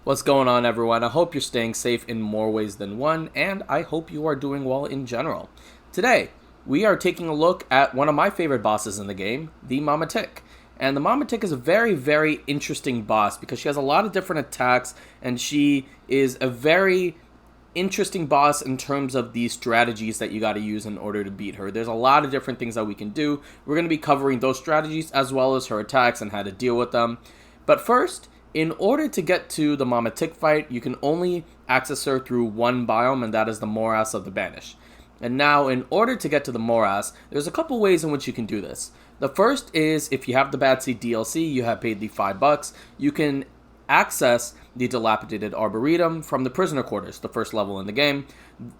What's going on, everyone? I hope you're staying safe in more ways than one, and I hope you are doing well in general. Today, we are taking a look at one of my favorite bosses in the game, the Mama Tick. And the Mama Tick is a very, very interesting boss because she has a lot of different attacks, and she is a very interesting boss in terms of the strategies that you got to use in order to beat her. There's a lot of different things that we can do. We're going to be covering those strategies as well as her attacks and how to deal with them. But first, in order to get to the Mama Tick fight, you can only access her through one biome, and that is the Morass of the Banish. And now, in order to get to the Morass, there's a couple ways in which you can do this. The first is, if you have the Bad Seed DLC, you have paid the $5, you can access the Dilapidated Arboretum from the Prisoner Quarters, the first level in the game.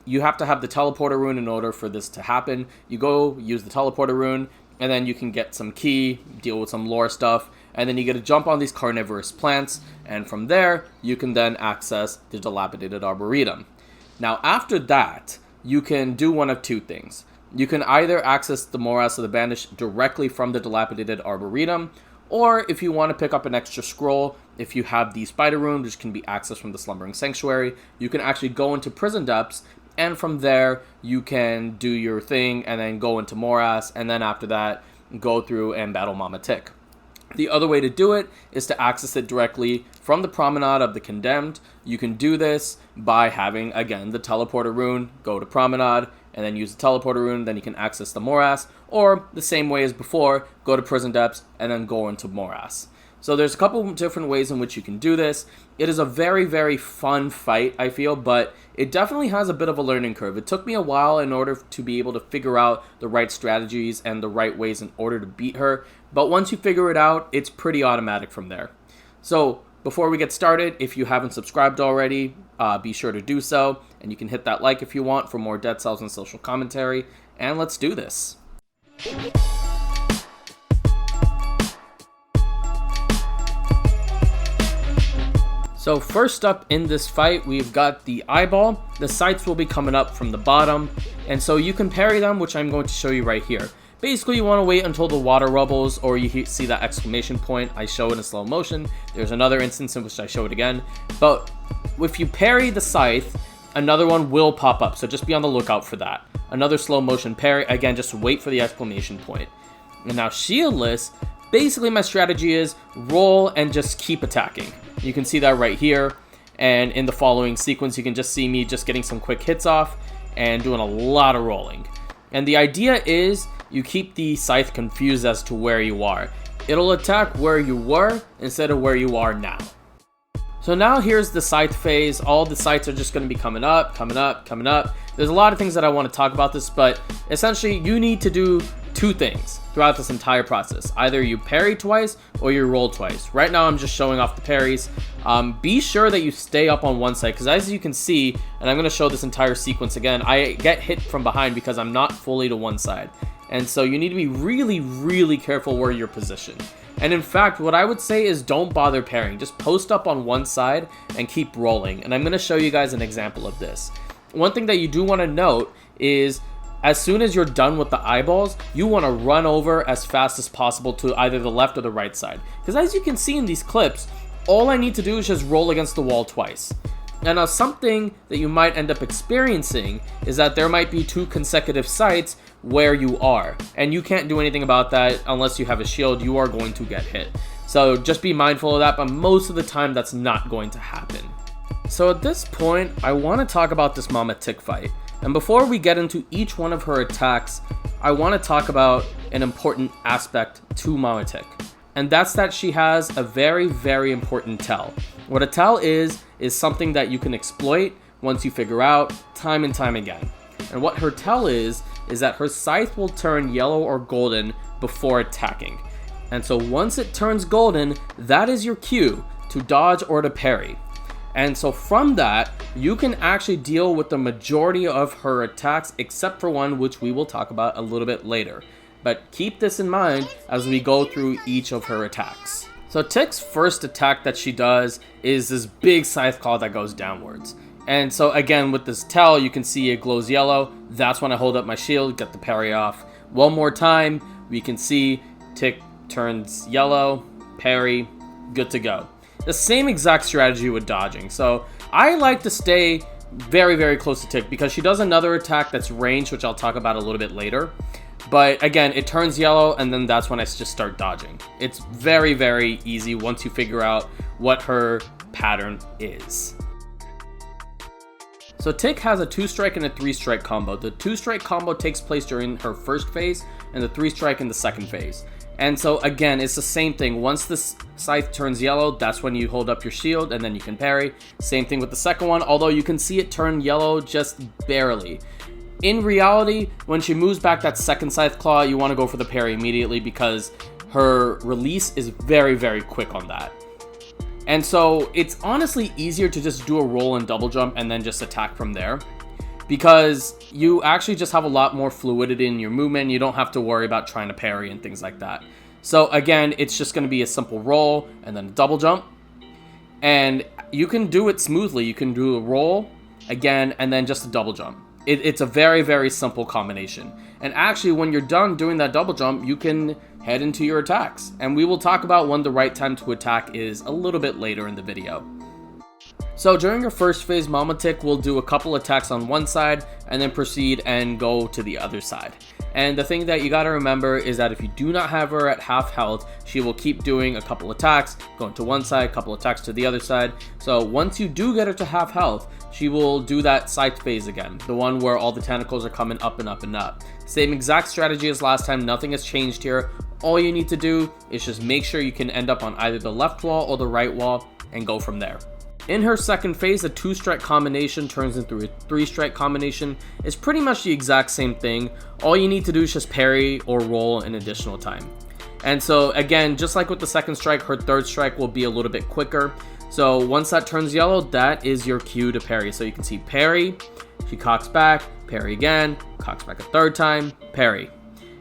You have to have the Teleporter Rune in order for this to happen. You go, use the Teleporter Rune, and then you can get some key, deal with some lore stuff, and then you get to jump on these carnivorous plants, and from there, you can then access the Dilapidated Arboretum. Now, after that, you can do one of two things. You can either access the Morass of the Banish directly from the Dilapidated Arboretum, or if you want to pick up an extra scroll, if you have the Spider Rune, which can be accessed from the Slumbering Sanctuary, you can actually go into Prison Depths, and from there, you can do your thing, and then go into Morass, and then after that, go through and battle Mama Tick. The other way to do it is to access it directly from the Promenade of the Condemned. You can do this by having, again, the Teleporter Rune, go to Promenade, and then use the Teleporter Rune, then you can access the Morass, or the same way as before, go to Prison Depths, and then go into Morass. So there's a couple different ways in which you can do this. It is a very, very fun fight, I feel, but it definitely has a bit of a learning curve. It took me a while in order to be able to figure out the right strategies and the right ways in order to beat her, but once you figure it out, it's pretty automatic from there. So before we get started, if you haven't subscribed already, be sure to do so, and you can hit that like if you want for more Dead Cells and social commentary, and let's do this. So first up in this fight, we've got the eyeball. The scythes will be coming up from the bottom, and so you can parry them, which I'm going to show you right here. Basically, you want to wait until the water rubbles, or you see that exclamation point. I show it in slow motion. There's another instance in which I show it again. But if you parry the scythe, another one will pop up, so just be on the lookout for that. Another slow motion parry. Again, just wait for the exclamation point. And now shieldless, basically my strategy is roll and just keep attacking. You can see that right here, and in the following sequence you can just see me just getting some quick hits off and doing a lot of rolling. And the idea is you keep the scythe confused as to where you are. It'll attack where you were instead of where you are now. So now here's the scythe phase. All the scythes are just going to be coming up, coming up, coming up. There's a lot of things that I want to talk about this, but essentially you need to do two things throughout this entire process. Either you parry twice or you roll twice. Right now I'm just showing off the parries. Be sure that you stay up on one side, because as you can see, and I'm going to show this entire sequence again, I get hit from behind because I'm not fully to one side. And so you need to be really, really careful where you're positioned. And in fact, what I would say is don't bother parrying. Just post up on one side and keep rolling. And I'm going to show you guys an example of this. One thing that you do want to note is as soon as you're done with the eyeballs, you want to run over as fast as possible to either the left or the right side. Because as you can see in these clips, all I need to do is just roll against the wall twice. And now something that you might end up experiencing is that there might be two consecutive sites where you are. And you can't do anything about that unless you have a shield. You are going to get hit. So just be mindful of that, but most of the time that's not going to happen. So at this point, I want to talk about this Mama Tick fight. And before we get into each one of her attacks, I want to talk about an important aspect to Mama Tick. And that's that she has a very, very important tell. What a tell is something that you can exploit once you figure out time and time again. And what her tell is that her scythe will turn yellow or golden before attacking. And so once it turns golden, that is your cue to dodge or to parry. And so from that, you can actually deal with the majority of her attacks, except for one which we will talk about a little bit later. But keep this in mind as we go through each of her attacks. So Tick's first attack that she does is this big scythe claw that goes downwards. And so again, with this tell, you can see it glows yellow. That's when I hold up my shield, get the parry off. One more time, we can see Tick turns yellow, parry, good to go. The same exact strategy with dodging. So I like to stay very, very close to Tick because she does another attack that's ranged, which I'll talk about a little bit later. But again, it turns yellow, and then that's when I just start dodging. It's very, very easy once you figure out what her pattern is. So Tick has a 2-strike and a 3-strike combo. The 2-strike combo takes place during her first phase, and the 3-strike in the second phase. And so again, it's the same thing. Once the Scythe turns yellow, that's when you hold up your shield and then you can parry. Same thing with the second one, although you can see it turn yellow just barely. In reality, when she moves back that second Scythe Claw, you want to go for the parry immediately because her release is very, very quick on that. And so it's honestly easier to just do a roll and double jump and then just attack from there, because you actually just have a lot more fluidity in your movement. You don't have to worry about trying to parry and things like that. So again, it's just going to be a simple roll and then a double jump. And you can do it smoothly. You can do a roll again and then just a double jump. It's a very, very simple combination. And actually, when you're done doing that double jump, you can head into your attacks. And we will talk about when the right time to attack is a little bit later in the video. So during her first phase, Mama Tick will do a couple attacks on one side and then proceed and go to the other side. And the thing that you gotta remember is that if you do not have her at half health, she will keep doing a couple attacks, going to one side, couple attacks to the other side. So once you do get her to half health, she will do that Scythe phase again, the one where all the tentacles are coming up and up and up. Same exact strategy as last time, nothing has changed here. All you need to do is just make sure you can end up on either the left wall or the right wall and go from there. In her second phase, a 2-strike combination turns into a 3-strike combination. It's pretty much the exact same thing. All you need to do is just parry or roll an additional time. And so again, just like with the second strike, her third strike will be a little bit quicker. So once that turns yellow, that is your cue to parry. So you can see parry, she cocks back, parry again, cocks back a third time, parry.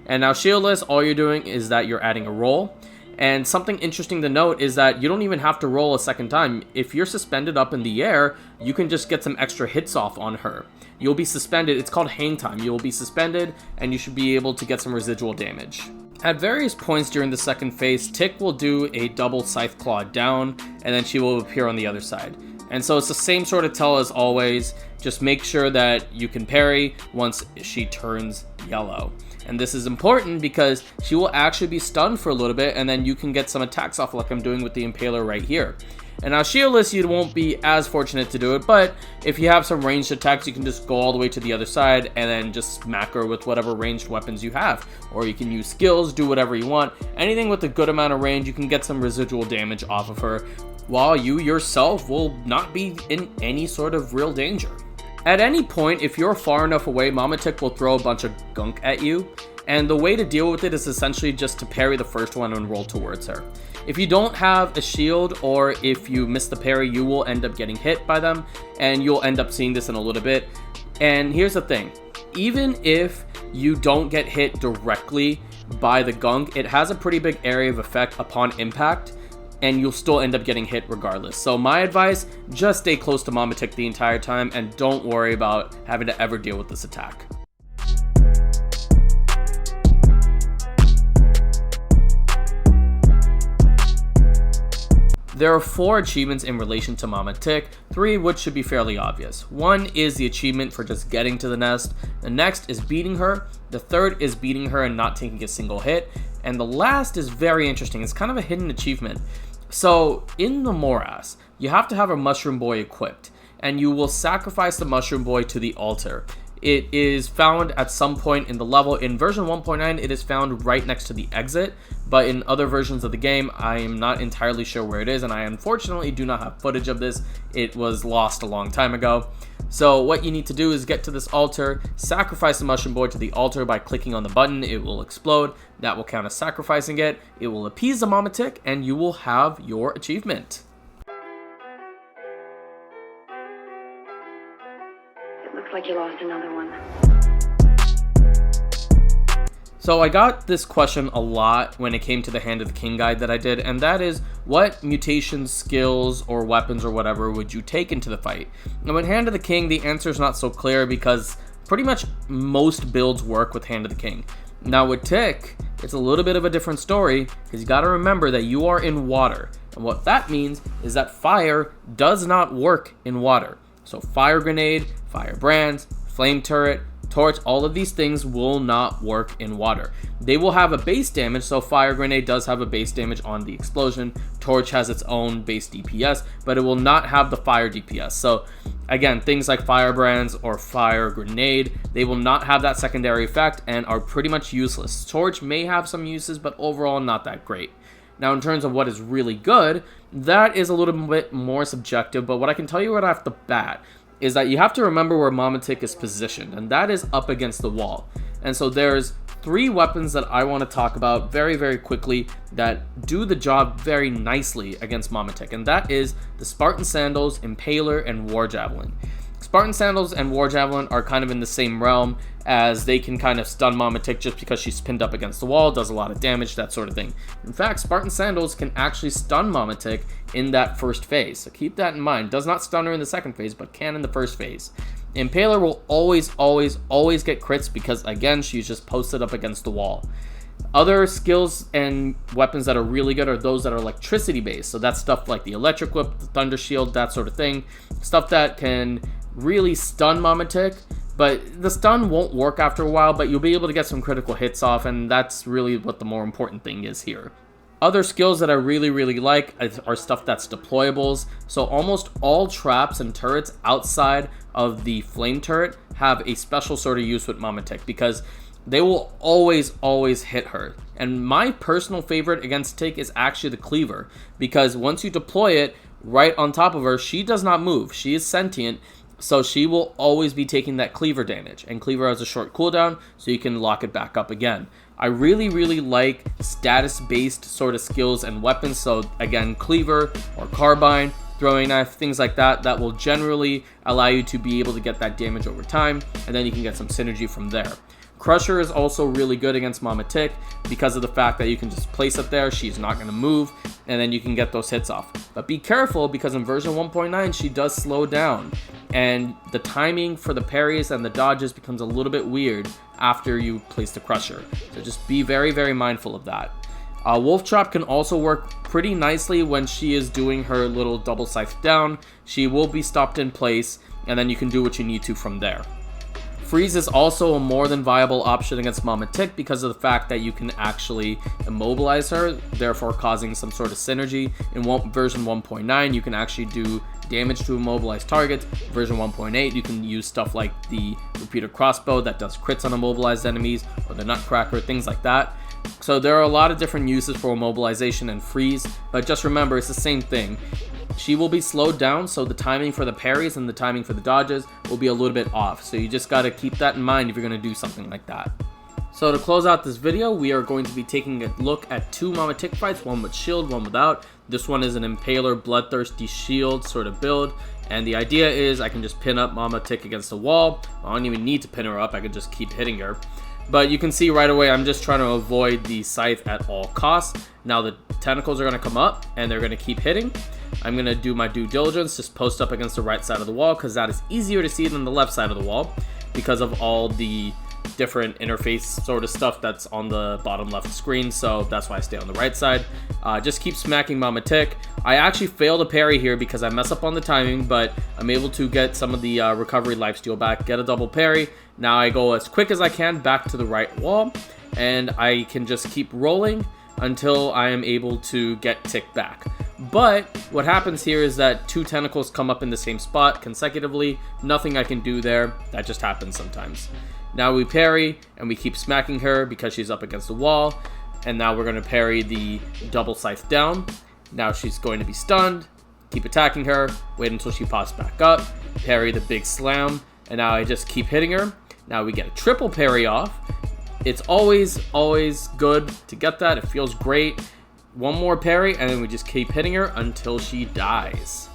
And now shieldless, all you're doing is that you're adding a roll. And something interesting to note is that you don't even have to roll a second time. If you're suspended up in the air, you can just get some extra hits off on her. You'll be suspended. It's called hang time. You'll be suspended and you should be able to get some residual damage. At various points during the second phase, Tick will do a double Scythe Claw down and then she will appear on the other side. And so it's the same sort of tell as always. Just make sure that you can parry once she turns yellow. And this is important because she will actually be stunned for a little bit and then you can get some attacks off like I'm doing with the Impaler right here. And now shieldless, you won't be as fortunate to do it, but if you have some ranged attacks, you can just go all the way to the other side and then just smack her with whatever ranged weapons you have. Or you can use skills, do whatever you want. Anything with a good amount of range, you can get some residual damage off of her, while you yourself will not be in any sort of real danger. At any point, if you're far enough away, Mama Tick will throw a bunch of gunk at you, and the way to deal with it is essentially just to parry the first one and roll towards her. If you don't have a shield or if you miss the parry, you will end up getting hit by them, and you'll end up seeing this in a little bit. And here's the thing, even if you don't get hit directly by the gunk, it has a pretty big area of effect upon impact, and you'll still end up getting hit regardless. So my advice, just stay close to Mama Tick the entire time and don't worry about having to ever deal with this attack. There are 4 achievements in relation to Mama Tick, 3 which should be fairly obvious. One is the achievement for just getting to the nest, the next is beating her, the third is beating her and not taking a single hit, and the last is very interesting. It's kind of a hidden achievement. So in the morass, you have to have a mushroom boy equipped, and you will sacrifice the mushroom boy to the altar. It is found at some point in the level. In version 1.9, it is found right next to the exit, but in other versions of the game, I am not entirely sure where it is, and I unfortunately do not have footage of this. It was lost a long time ago. So what you need to do is get to this altar, sacrifice the mushroom boy to the altar by clicking on the button. It will explode. That will count as sacrificing it. It will appease the Mama Tick, and you will have your achievement. It looks like you lost another one. So I got this question a lot when it came to the Hand of the King guide that I did, and that is, what mutations, skills, or weapons or whatever would you take into the fight? And with Hand of the King, the answer is not so clear because pretty much most builds work with Hand of the King. Now with Tick, it's a little bit of a different story because you got to remember that you are in water. And what that means is that fire does not work in water. So fire grenade, fire brands, flame turret, torch, all of these things will not work in water. They will have a base damage, so fire grenade does have a base damage on the explosion. Torch has its own base DPS, but it will not have the fire DPS. So again, things like fire brands or fire grenade, they will not have that secondary effect and are pretty much useless. Torch may have some uses, but overall not that great. Now, in terms of what is really good, that is a little bit more subjective, but what I can tell you right off the bat is that you have to remember where Mama Tick is positioned, and that is up against the wall. And so there's 3 weapons that I want to talk about very, very quickly that do the job very nicely against Mama Tick, and that is the Spartan Sandals, Impaler, and War Javelin. Spartan Sandals and War Javelin are kind of in the same realm, as they can kind of stun Mama Tick just because she's pinned up against the wall, does a lot of damage, that sort of thing. In fact, Spartan Sandals can actually stun Mama Tick in that first phase, so keep that in mind. Does not stun her in the second phase, but can in the first phase. Impaler will always get crits because, again, she's just posted up against the wall. Other skills and weapons that are really good are those that are electricity based, so that's stuff like the Electric Whip, the Thunder Shield, that sort of thing. Stuff that can really stun Mama Tick, but the stun won't work after a while, but you'll be able to get some critical hits off, and that's really what the more important thing is here. Other skills that I really like are stuff that's deployables. So almost all traps and turrets outside of the flame turret have a special sort of use with Mama Tick because they will always hit her. And my personal favorite against Tick is actually the Cleaver, because once you deploy it right on top of her, she does not move. She is sentient, so she will always be taking that Cleaver damage, and Cleaver has a short cooldown, so you can lock it back up again. I really like status-based sort of skills and weapons, so again, Cleaver or Carbine, throwing knife, things like that, that will generally allow you to be able to get that damage over time, and then you can get some synergy from there. Crusher is also really good against Mama Tick because of the fact that you can just place it there, she's not going to move, and then you can get those hits off. But be careful, because in version 1.9 she does slow down, and the timing for the parries and the dodges becomes a little bit weird after you place the Crusher. So just be very mindful of that. Wolf Trap can also work pretty nicely when she is doing her little double scythe down. She will be stopped in place, and then you can do what you need to from there. Freeze is also a more than viable option against Mama Tick because of the fact that you can actually immobilize her, therefore causing some sort of synergy. In version 1.9, you can actually do damage to immobilized targets. Version 1.8, you can use stuff like the repeater crossbow that does crits on immobilized enemies, or the Nutcracker, things like that. So there are a lot of different uses for immobilization and freeze, but just remember, it's the same thing. She will be slowed down, so the timing for the parries and the timing for the dodges will be a little bit off. So you just got to keep that in mind if you're going to do something like that. So to close out this video, we are going to be taking a look at 2 Mama Tick fights, one with shield, one without. This one is an Impaler Bloodthirsty shield sort of build, and the idea is I can just pin up Mama Tick against the wall. I don't even need to pin her up, I can just keep hitting her. But you can see right away I'm just trying to avoid the scythe at all costs. Now the tentacles are going to come up and they're going to keep hitting. I'm going to do my due diligence, just post up against the right side of the wall, because that is easier to see than the left side of the wall because of all the different interface sort of stuff that's on the bottom left screen. So that's why I stay on the right side. Just keep smacking Mama Tick. I actually failed a parry here because I mess up on the timing, but I'm able to get some of the recovery lifesteal back, get a double parry. Now I go as quick as I can back to the right wall, and I can just keep rolling until I am able to get Tick back. But what happens here is that 2 tentacles come up in the same spot consecutively. Nothing I can do there. That just happens sometimes. Now we parry, and we keep smacking her because she's up against the wall. And now we're going to parry the double scythe down. Now she's going to be stunned. Keep attacking her. Wait until she pops back up. Parry the big slam. And now I just keep hitting her. Now we get a triple parry off. It's always good to get that. It feels great. One more parry, and then we just keep hitting her until she dies.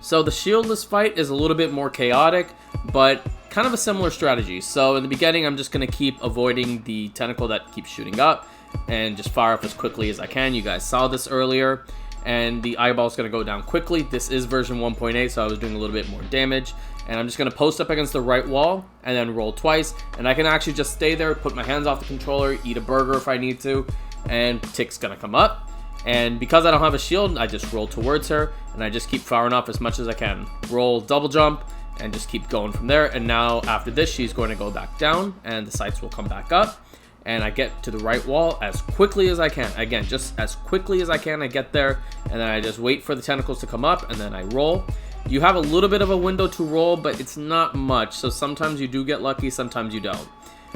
So the shieldless fight is a little bit more chaotic, but kind of a similar strategy. So in the beginning, I'm just going to keep avoiding the tentacle that keeps shooting up and just fire up as quickly as I can. You guys saw this earlier. And the eyeball is going to go down quickly. This is version 1.8, so I was doing a little bit more damage. And I'm just going to post up against the right wall and then roll twice. And I can actually just stay there, put my hands off the controller, eat a burger if I need to. And Tick's going to come up. And because I don't have a shield, I just roll towards her, and I just keep firing off as much as I can. Roll double jump, and just keep going from there. And now after this, she's going to go back down, and the scythes will come back up. And I get to the right wall as quickly as I can. Again, just as quickly as I can, I get there, and then I just wait for the tentacles to come up, and then I roll. You have a little bit of a window to roll, but it's not much, so sometimes you do get lucky, sometimes you don't.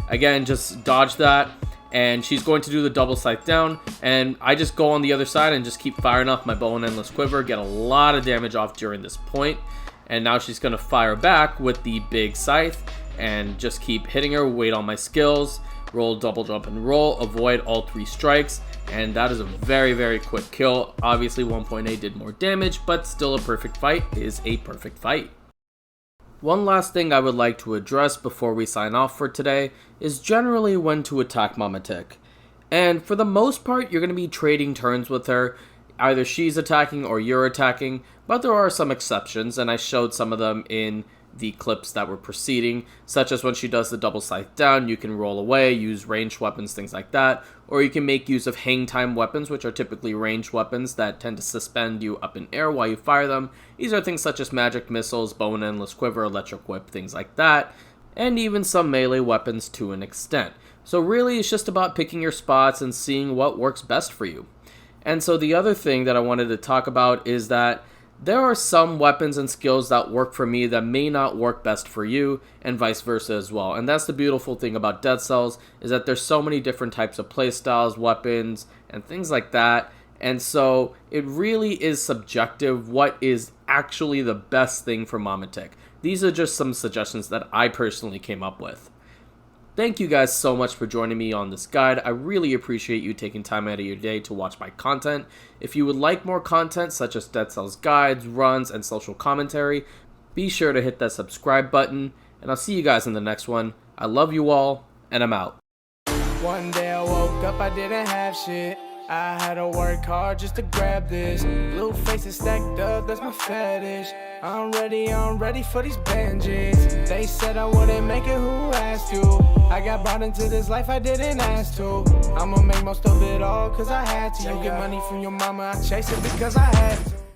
Again, just dodge that, and she's going to do the double scythe down, and I just go on the other side and just keep firing off my bow and endless quiver, get a lot of damage off during this point. And now she's going to fire back with the big scythe, and just keep hitting her, wait on my skills, roll, double jump, and roll, avoid all 3 strikes, and that is a very, very quick kill. Obviously 1.8 did more damage, but still a perfect fight is a perfect fight. One last thing I would like to address before we sign off for today is generally when to attack Mama Tick. And for the most part, you're going to be trading turns with her. Either she's attacking or you're attacking, but there are some exceptions, and I showed some of them in the clips that were preceding, such as when she does the double scythe down, you can roll away, use ranged weapons, things like that, or you can make use of hang time weapons, which are typically ranged weapons that tend to suspend you up in air while you fire them. These are things such as magic missiles, bow and endless quiver, electric whip, things like that, and even some melee weapons to an extent. So really, it's just about picking your spots and seeing what works best for you. And so the other thing that I wanted to talk about is that there are some weapons and skills that work for me that may not work best for you, and vice versa as well. And that's the beautiful thing about Dead Cells, is that there's so many different types of playstyles, weapons, and things like that. And so it really is subjective what is actually the best thing for Mama Tick. These are just some suggestions that I personally came up with. Thank you guys so much for joining me on this guide. I really appreciate you taking time out of your day to watch my content. If you would like more content such as Dead Cells guides, runs, and social commentary, be sure to hit that subscribe button, and I'll see you guys in the next one. I love you all, and I'm out. One day I woke up, I didn't have shit. I had to work hard just to grab this. Blue faces stacked up, that's my fetish. I'm ready for these bandits. They said I wouldn't make it, who asked you? I got brought into this life I didn't ask to. I'ma make most of it all cause I had to. You get money from your mama, I chase it because I had to.